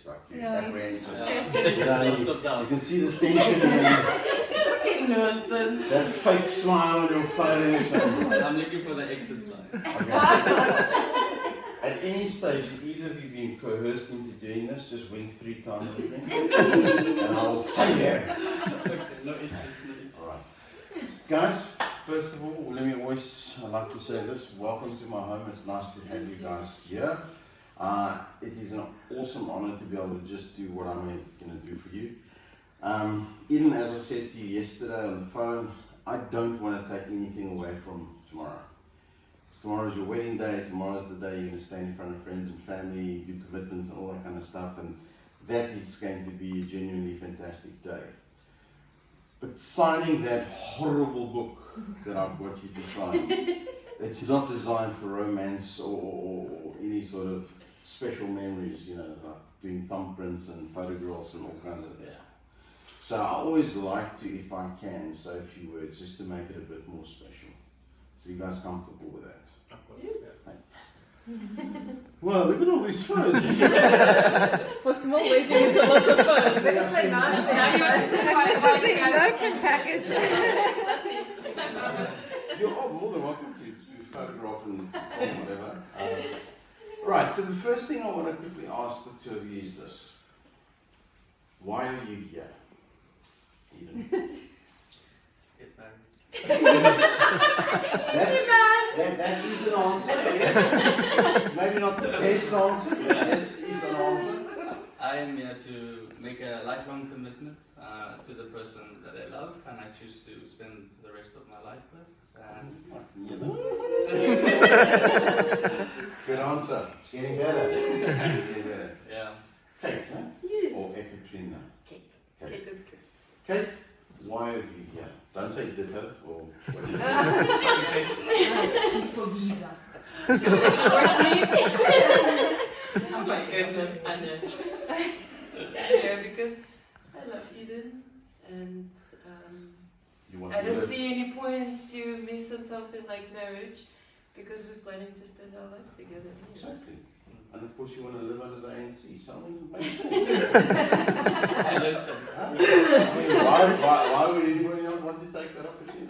like you. No, he's You can see the tension in that fake smile on your face. I'm looking for the exit sign. Okay. At any stage, either of you being coerced into doing this, just wink 3 times with me, and I'll say yeah. Okay, no issues, no issues. Alright. Guys, first of all, let me always, I like to say this, welcome to my home. It's nice to have you guys here. It is an awesome honor to be able to just do what I'm going to do for you. Even as I said to you yesterday on the phone, I don't want to take anything away from tomorrow. Tomorrow is your wedding day, tomorrow is the day you're going to stand in front of friends and family, do commitments and all that kind of stuff, and that is going to be a genuinely fantastic day. But signing that horrible book that I've got you to sign, it's not designed for romance or any sort of special memories, you know, like doing thumbprints and photographs and all kinds of that. So I always like to, if I can, say a few words just to make it a bit more special. So you guys comfortable with that? Of course, yeah. Fantastic. Well, look at all these phones. For small ways, you need a lot of phones. This is like nice. This is the elopement package. You're more than welcome to photograph and whatever. Right, so the first thing I want to quickly ask the two of you is this. Why are you here? Eden? Get married. That is an answer, yes. Maybe not the best answer, but yes, it is an answer. I am here to make a lifelong commitment to the person that I love, and I choose to spend the rest of my life with. Good answer. It's getting better. It's getting better. Yeah. Kate, huh? Yes. Or Ekaterina? Kate. Kate. Kate is good. Kate, why are you here? Don't say ditto or whatever. He's for visa. Oh my goodness, Anya. Yeah, because I love Eden and You want I to don't live? see any point to miss on something like marriage because we're planning to spend our lives together. Exactly. And of course you want to live under the ANC. So I mean, makes sense. I learned something. I mean, why would anybody not want to take that opportunity?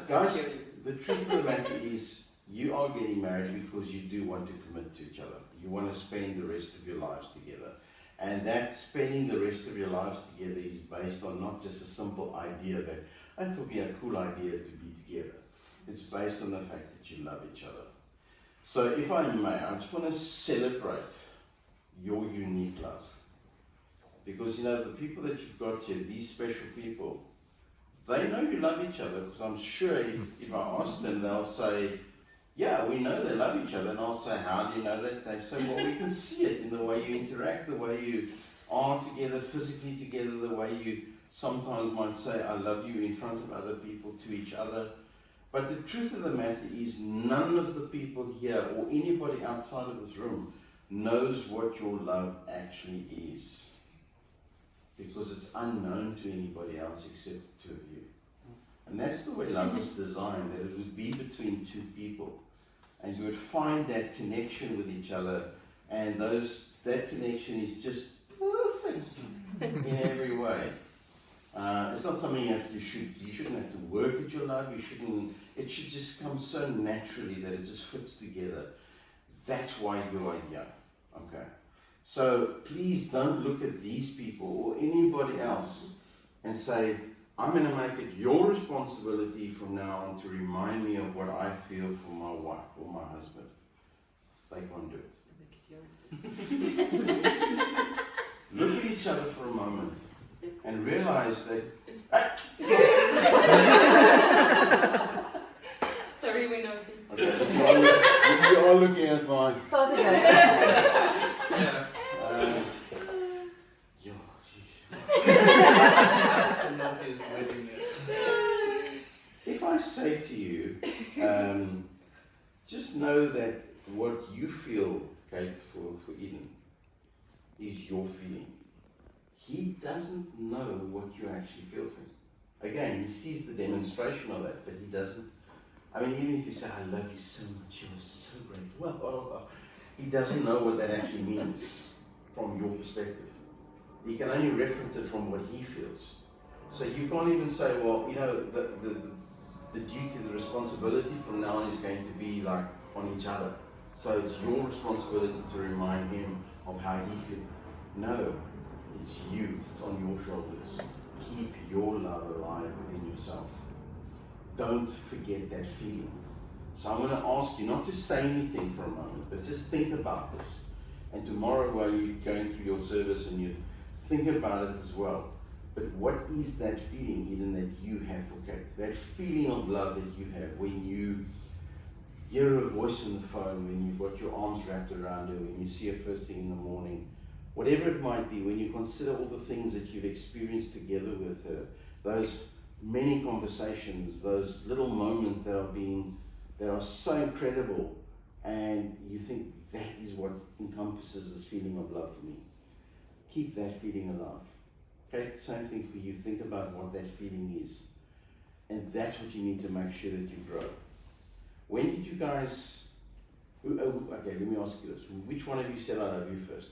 Guys, the truth of the matter is you are getting married because you do want to commit to each other. You want to spend the rest of your lives together. And that spending the rest of your lives together is based on not just a simple idea that it would be a cool idea to be together. It's based on the fact that you love each other. So if I may, I just want to celebrate your unique love. Because, you know, the people that you've got here, these special people, they know you love each other. Because I'm sure if I ask them, they'll say, yeah, we know they love each other. And I'll say, how do you know that? They say, well, we can see it in the way you interact, the way you are together, physically together, the way you sometimes might say, I love you in front of other people to each other. But the truth of the matter is none of the people here or anybody outside of this room knows what your love actually is. Because it's unknown to anybody else except the two of you. And that's the way love is designed, that it would be between two people. And you would find that connection with each other, and that connection is just perfect in every way. It's not something you shouldn't have to work at your love, it should just come so naturally that it just fits together. That's why you are here, okay? So please don't look at these people or anybody else and say, I'm going to make it your responsibility from now on to remind me of what I feel for my wife or my husband. They can't do it. Look at each other for a moment and realize that. Sorry, we know it. Okay, you are looking at mine. Start again. Yeah. Naughtiest wedding yet. If I say to you, just know that what you feel, Kate, for Eden, is your feeling. He doesn't know what you actually feel for him. Again, he sees the demonstration of that, but he doesn't. I mean, even if you say, I love you so much, you are so great. Well, he doesn't know what that actually means. from your perspective. He can only reference it from what he feels. So you can't even say, well, you know, the duty, the responsibility from now on is going to be like on each other. So it's your responsibility to remind him of how he feels. No, it's you. It's on your shoulders. Keep your love alive within yourself. Don't forget that feeling. So I'm going to ask you not to say anything for a moment, but just think about this. And tomorrow while you're going through your service and you think about it as well. But what is that feeling, Eden, that you have for Kate? That feeling of love that you have when you hear a voice on the phone, when you've got your arms wrapped around her, when you see her first thing in the morning, whatever it might be, when you consider all the things that you've experienced together with her, those many conversations, those little moments that are so incredible, and you think that is what encompasses this feeling of love for me. Keep that feeling alive. Okay, same thing for you. Think about what that feeling is. And that's what you need to make sure that you grow. When did you guys... okay, let me ask you this. Which one of you said I love you first?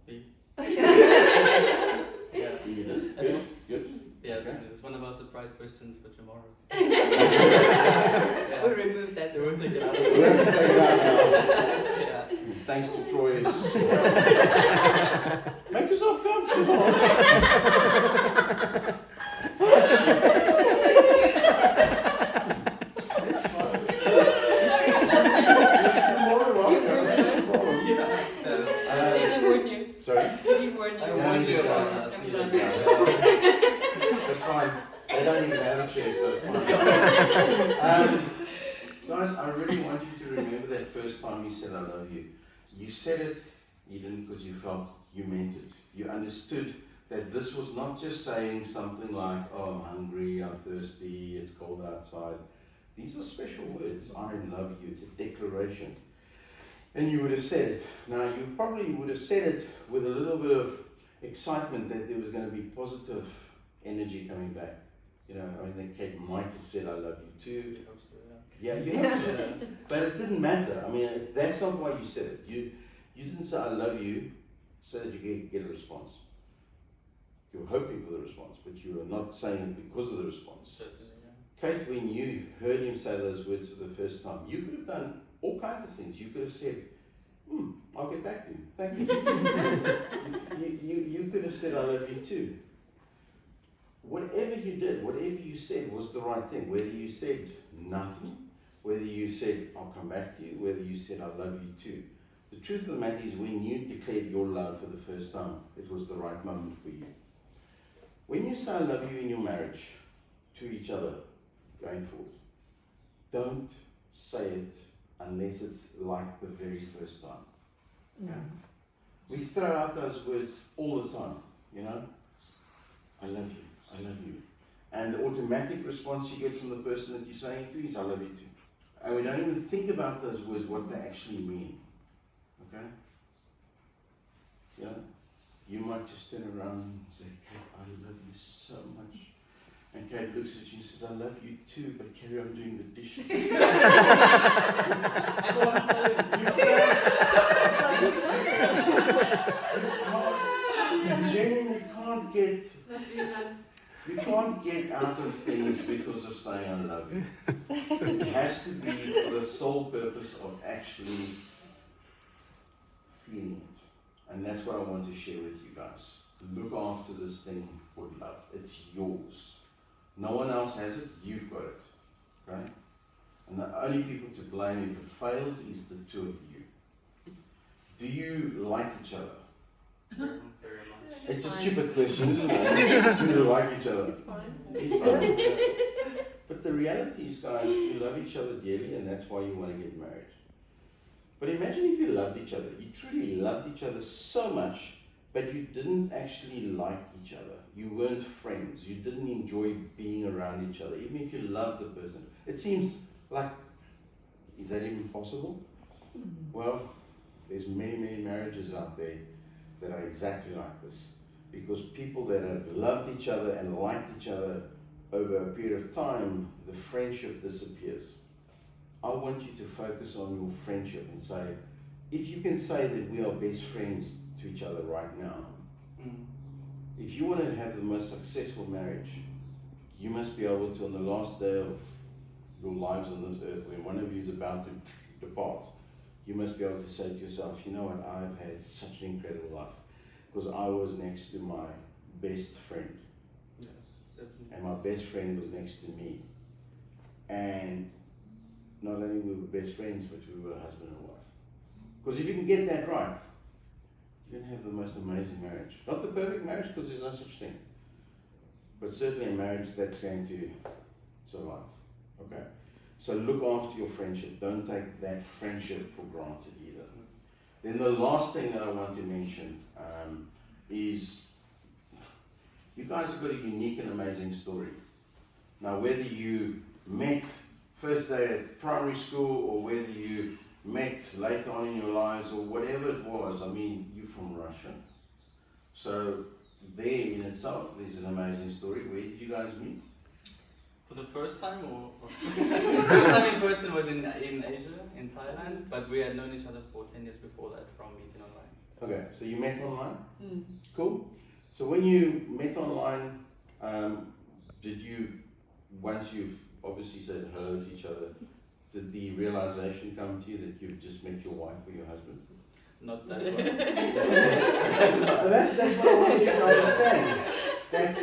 Me. Yeah. Yeah. You did? That's Good? Good? Yeah, Okay. it's one of our surprise questions for tomorrow. We'll remove that. They won't take it out. We're going to take it out now. Yeah. Thanks to Troy's. Make yourself comfortable. It's fine. Did he warn you? Sorry? Did he warn you? I Yeah, warned you yeah, about I'm that. done. That's fine. They don't even have a chair, so it's fine. Guys, I really want you to remember that first time you said I love you. You said it, Eden, because you felt you meant it. You understood that this was not just saying something like, oh, I'm hungry, I'm thirsty, it's cold outside. These are special words. I love you. It's a declaration. And you would have said it. Now, you probably would have said it with a little bit of excitement that there was going to be positive energy coming back. You know, I mean, Kate might have said, I love you too. Yeah, you have to. But it didn't matter. I mean, that's not why you said it. You didn't say, I love you, so that you get a response. You were hoping for the response, but you were not saying it because of the response. Certainly, yeah. Kate, when you heard him say those words for the first time, you could have done all kinds of things. You could have said, I'll get back to you. Thank you. You could have said, I love you too. Whatever you did, whatever you said was the right thing. Whether you said nothing, whether you said, I'll come back to you, whether you said, I love you too. The truth of the matter is, when you declared your love for the first time, it was the right moment for you. When you say I love you in your marriage to each other going forward, don't say it unless it's like the very first time. Okay? We throw out those words all the time, you know? I love you, I love you. And the automatic response you get from the person that you're saying it to is, I love you too. And we don't even think about those words, what they actually mean. Okay? You know? You might just turn around and say, Kate, I love you so much. And Kate looks at you and says, I love you too, but carry on doing the dishes. You genuinely can't get... Must be mad. You can't get out of things because of saying I love you. It has to be for the sole purpose of actually feeling it. And that's what I want to share with you guys. Look after this thing called love. It's yours. No one else has it, you've got it. Okay? And the only people to blame if it fails is the two of you. Do you like each other? Very, very much. It's a stupid question, isn't it? Do you like each other? It's fine. It's fine. But the reality is, guys, you love each other dearly, and that's why you want to get married. But imagine if you loved each other. You truly loved each other so much, but you didn't actually like each other. You weren't friends. You didn't enjoy being around each other, even if you loved the person. It seems like, is that even possible? Well, there's many, many marriages out there that are exactly like this. Because people that have loved each other and liked each other over a period of time, the friendship disappears. I want you to focus on your friendship and say, if you can say that we are best friends to each other right now. Mm. If you want to have the most successful marriage, you must be able to, on the last day of your lives on this earth, when one of you is about to depart, you must be able to say to yourself, you know what, I've had such an incredible life because I was next to my best friend, Yes, certainly. and my best friend was next to me, and not only we were best friends, but we were husband and wife. Because if you can get that right, you're going to have the most amazing marriage. Not the perfect marriage, because there's no such thing, but certainly a marriage that's going to survive. Okay? So look after your friendship. Don't take that friendship for granted either. Then the last thing that I want to mention is you guys have got a unique and amazing story. Now, whether you met first day at primary school or whether you met later on in your lives or whatever it was, I mean, you're from Russia. So there in itself, there's an amazing story. Where did you guys meet? For the first time, or the first time in person was in Asia, in Thailand, but we had known each other for 10 years before that from meeting online. Okay, so you met online? Mm. Cool. So when you met online, did you, once you've obviously said hello to each other, did the realization come to you that you've just met your wife or your husband? Not that one. That's what I want you to understand. That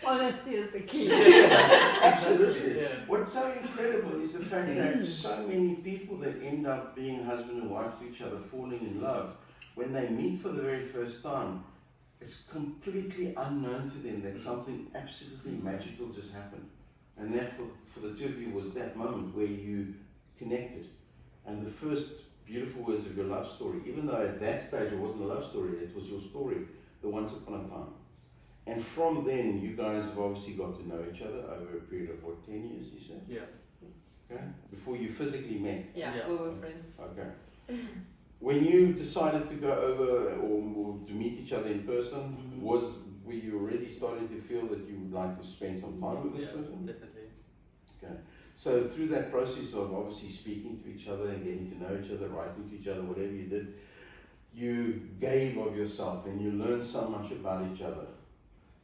Honesty is the key. absolutely. Yeah. What's so incredible is the fact that so many people that end up being husband and wife to each other, falling in love, when they meet for the very first time, it's completely unknown to them that something absolutely magical just happened. And that for the two of you was that moment where you connected. And the first beautiful words of your love story, even though at that stage it wasn't a love story, it was your story, the once upon a time. And from then, you guys have obviously got to know each other over a period of, what, 10 years, you said? Yeah. Okay? Before you physically met? Yeah, Yeah. we were friends. Okay. When you decided to go over or to meet each other in person, were you already starting to feel that you would like to spend some time with this Yeah, person? definitely. Okay. So through that process of obviously speaking to each other and getting to know each other, writing to each other, whatever you did, you gave of yourself and you learned so much about each other.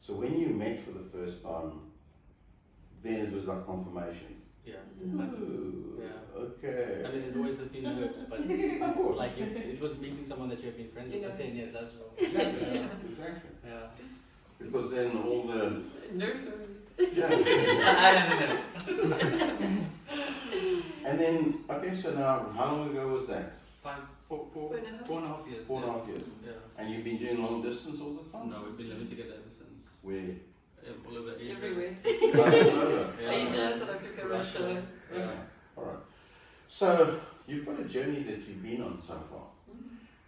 So when you met for the first time, then it was like confirmation. Yeah. Ooh, Yeah. okay. I mean, there's always a few nerves, but it's like it was meeting someone that you've been friends with for 10 years as well. Exactly. Yeah. Exactly. Yeah. Because then all the Nerves are yeah. I had the nerves. And then okay, so now how long ago was that? 4.5 years. 4.5 years. Yeah. And you've been doing long distance all the time? No, we've been living together ever since. Where? All over Asia. everywhere. All over. Yeah. Asia, South Africa, Russia. Yeah. All right. So you've got a journey that you've been on so far.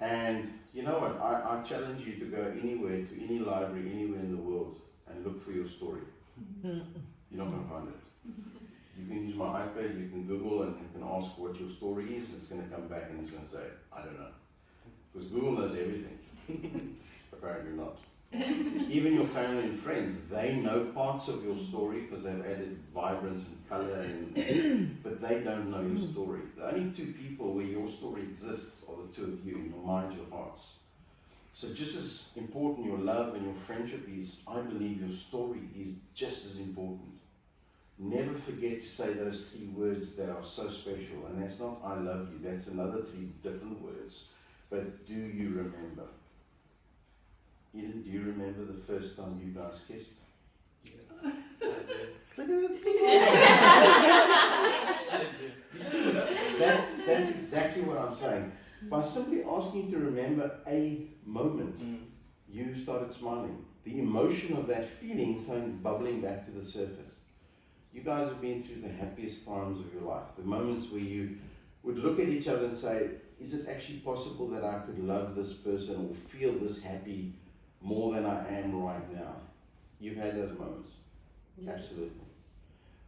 And you know what? I challenge you to go anywhere, to any library, anywhere in the world and look for your story. You're not going to find it. You can use my iPad, you can Google and you can ask what your story is. It's going to come back and it's going to say, I don't know. Because Google knows everything. Apparently not. Even your family and friends, they know parts of your story because they've added vibrance and color, but they don't know your story. The only two people where your story exists are the two of you, in your minds, your hearts. So just as important your love and your friendship is, I believe your story is just as important. Never forget to say those 3 words that are so special, and that's not I love you, that's another 3 different words. But do you remember? Eden, do you remember the first time you guys kissed? Yes. I did. Look at that I did. You see, that's exactly what I'm saying. By simply asking you to remember a moment, you started smiling. The emotion of that feeling started bubbling back to the surface. You guys have been through the happiest times of your life, the moments where you would look at each other and say, is it actually possible that I could love this person or feel this happy more than I am right now? You've had those moments. Absolutely.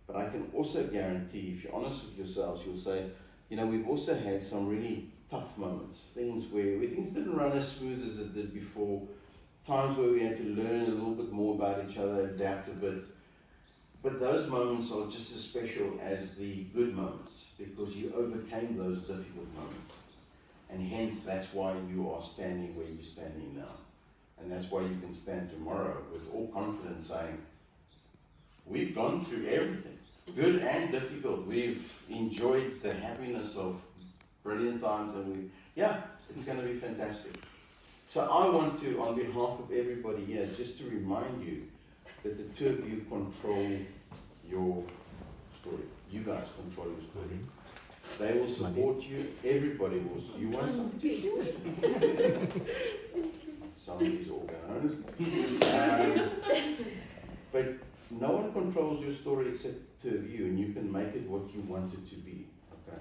But I can also guarantee, if you're honest with yourselves, you'll say, you know, we've also had some really tough moments, things where things didn't run as smooth as it did before, times where we had to learn a little bit more about each other, adapt a bit. But those moments are just as special as the good moments because you overcame those difficult moments. And hence, that's why you are standing where you're standing now. And that's why you can stand tomorrow with all confidence saying, we've gone through everything, good and difficult. We've enjoyed the happiness of brilliant times, and it's going to be fantastic. So I want to, on behalf of everybody here, just to remind you that the two of you control your story. You guys control your story. They will support you. Everybody will. You want something? Somebody's organized. But no one controls your story except the two of you, and you can make it what you want it to be. Okay.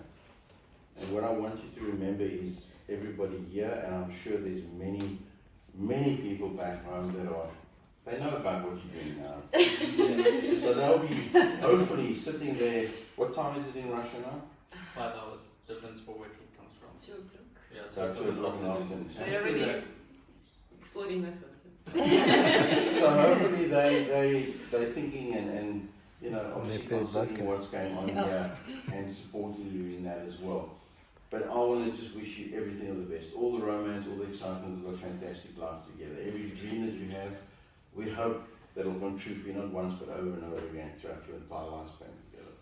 And what I want you to remember is everybody here, and I'm sure there's many people back home that they know about what you're doing now. So they'll be hopefully sitting there. What time is it in Russia now? 5 hours difference for where it comes from. 2 o'clock. Yeah, It's about 2 o'clock in the afternoon. I already exploding my phone. So hopefully they're thinking and you know, obviously considering what's going on here and supporting you in that as well. But I want to just wish you everything of the best. All the romance, all the excitement of a fantastic life together. Every dream that you have, we hope that will come true for you not once but over and over again throughout your entire lifespan together.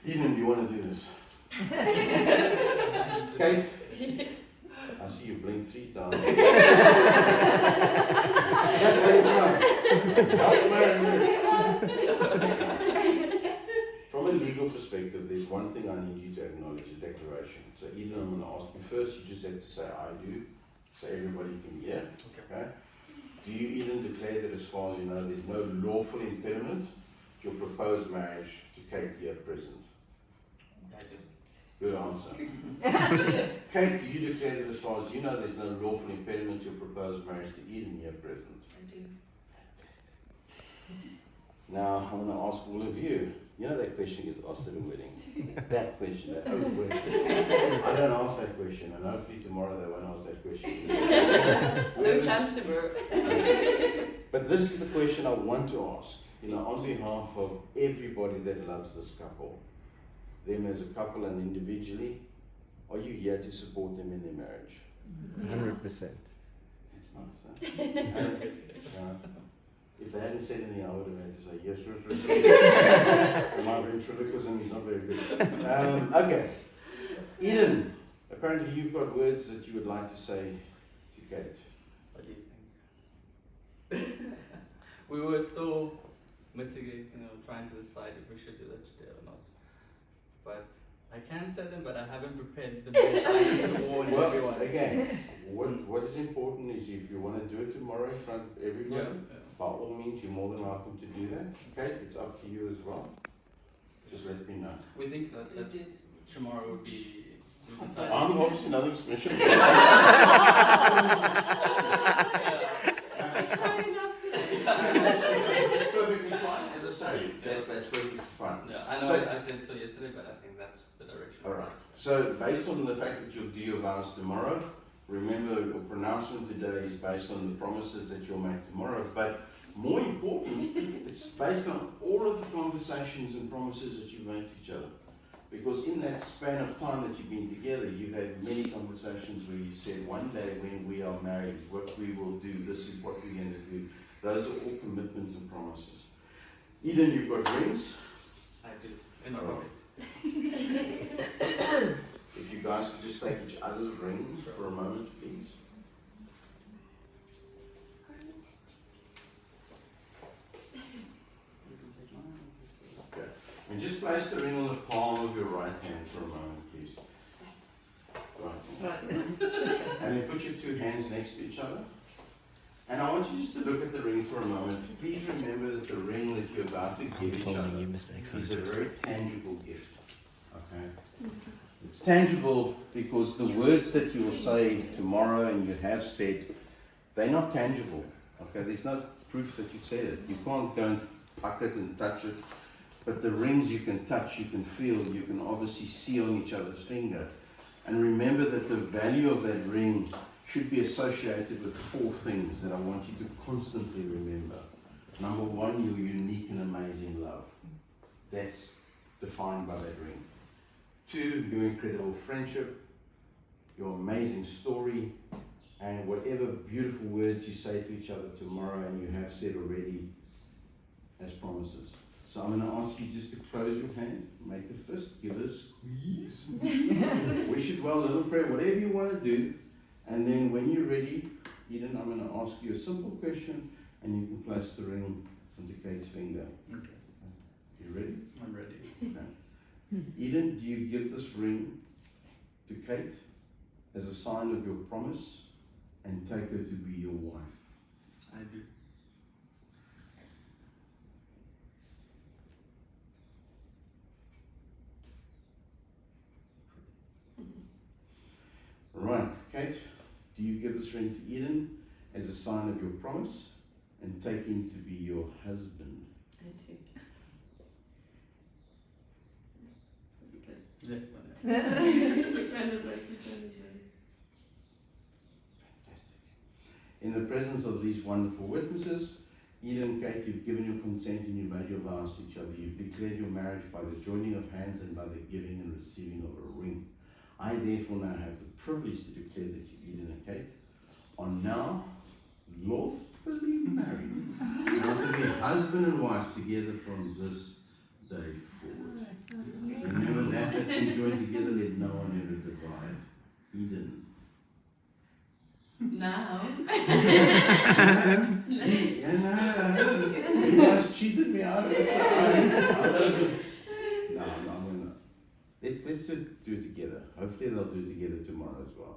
Eden, do you want to do this? Kate? Yes. I see you blink 3 times. From a legal perspective, there's one thing I need you to acknowledge, a declaration. So Eden, I'm going to ask you first, you just have to say I do, so everybody can hear. Okay? Do you, Eden, declare that as far as you know, there's no lawful impediment to your proposed marriage to Kate here present? I do. Good answer. Kate, do you declare that as far as you know, there's no lawful impediment to your proposed marriage to Eden here present? I do. Now, I'm going to ask all of you. You know that question gets asked at a wedding? That question, that question. I don't ask that question, and hopefully tomorrow they won't ask that question. No chance to bro. But this is the question I want to ask. You know, on behalf of everybody that loves this couple, them as a couple and individually, are you here to support them in their marriage? 100%. That's nice, huh? If they hadn't said anything, I would have had to say yes. My ventriloquism is not very good. Okay. Eden, apparently you've got words that you would like to say to Kate. What do you think? We were still mitigating, trying to decide if we should do that today or not. But I can say them, but I haven't prepared the best. I need to warn everyone. Again, what is important is if you want to do it tomorrow in front of everybody, by all means, you're more than welcome to do that. Okay, it's up to you as well. Just let me know. We think that tomorrow would be decided. I'm obviously another expression. I tried enough today. That's perfectly fine. As I say, that's perfectly fine. Yeah, I know I said so yesterday, but I think that's the direction. All right. So, based on the fact that you'll do your vows tomorrow, remember your pronouncement today is based on the promises that you'll make tomorrow. But more important, it's based on all of the conversations and promises that you've made to each other. Because in that span of time that you've been together, you've had many conversations where you said, one day when we are married, what we will do, this is what we're going to do. Those are all commitments and promises. Eden, you've got rings. I do. In my All pocket. If you guys could just take each other's rings for a moment, please. You can take mine. Okay. And just place the ring on the palm of your right hand for a moment, please. Right. And then put your 2 hands next to each other. And I want you just to look at the ring for a moment. Please remember that the ring that you're about to give each other is a very tangible gift. Okay? It's tangible because the words that you will say tomorrow and you have said, they're not tangible. Okay? There's no proof that you said it. You can't go and pluck it and touch it. But the rings you can touch, you can feel, you can obviously see on each other's finger. And remember that the value of that ring should be associated with 4 things that I want you to constantly remember. Number 1, your unique and amazing love. That's defined by that ring. 2, your incredible friendship, your amazing story, and whatever beautiful words you say to each other tomorrow and you have said already as promises. So I'm going to ask you just to close your hand, make a fist, give it a squeeze, wish it well, little prayer, whatever you want to do. And then when you're ready, Eden, I'm going to ask you a simple question and you can place the ring onto Kate's finger. Okay. You ready? I'm ready. Okay. Eden, do you give this ring to Kate as a sign of your promise and take her to be your wife? I do. Right, Kate, do you give this ring to Eden as a sign of your promise and take him to be your husband? I do. Left one. Which one is right? Which one is right? Fantastic. In the presence of these wonderful witnesses, Eden and Kate, you've given your consent and you've made your vows to each other. You've declared your marriage by the joining of hands and by the giving and receiving of a ring. I therefore now have the privilege to declare that you, Eden and Kate, are now lawfully married. Now to be husband and wife together from this day forward. Remember that's been joined together, let no one ever divide. Eden. Now. Yeah, no. You guys cheated me out of it. No, I'm gonna. Let's do it together. Hopefully they'll do it together tomorrow as well.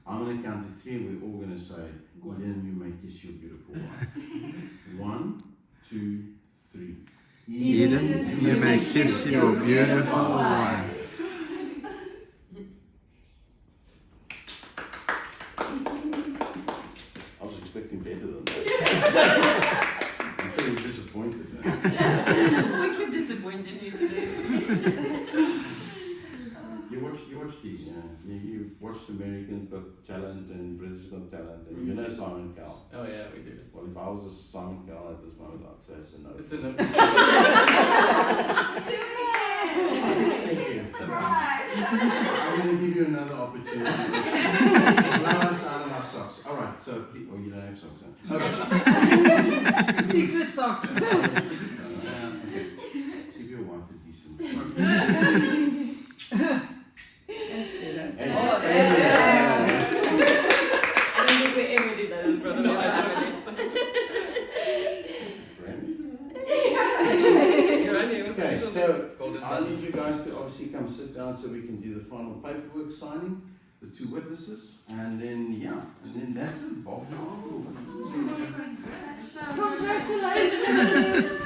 I'm gonna count to 3 and we're all gonna say, Eden, you make this your beautiful wife. 1, 2, 3. Eden, you may kiss your beautiful wife. I was expecting better than that. I'm pretty disappointed. We keep disappointing you today. You watch TV, you watched Americans Got Talent and British Got Talent, and you know Simon Cowell. Oh yeah, we do. Well, if I was a Simon Cowell at this moment, I'd say it's a no. It's enough. Kiss the bride. I'm going to give you another opportunity. Allow us out of our socks. All right, so well, you don't have socks on. Okay. Secret socks. Okay. Give your wife a decent. Oh, yeah. I don't think we ever did that in front of your families. Okay, so Golden I buzzer. need you guys to obviously come sit down so we can do the final paperwork signing, the 2 witnesses, and then that's it. Bob. Congratulations!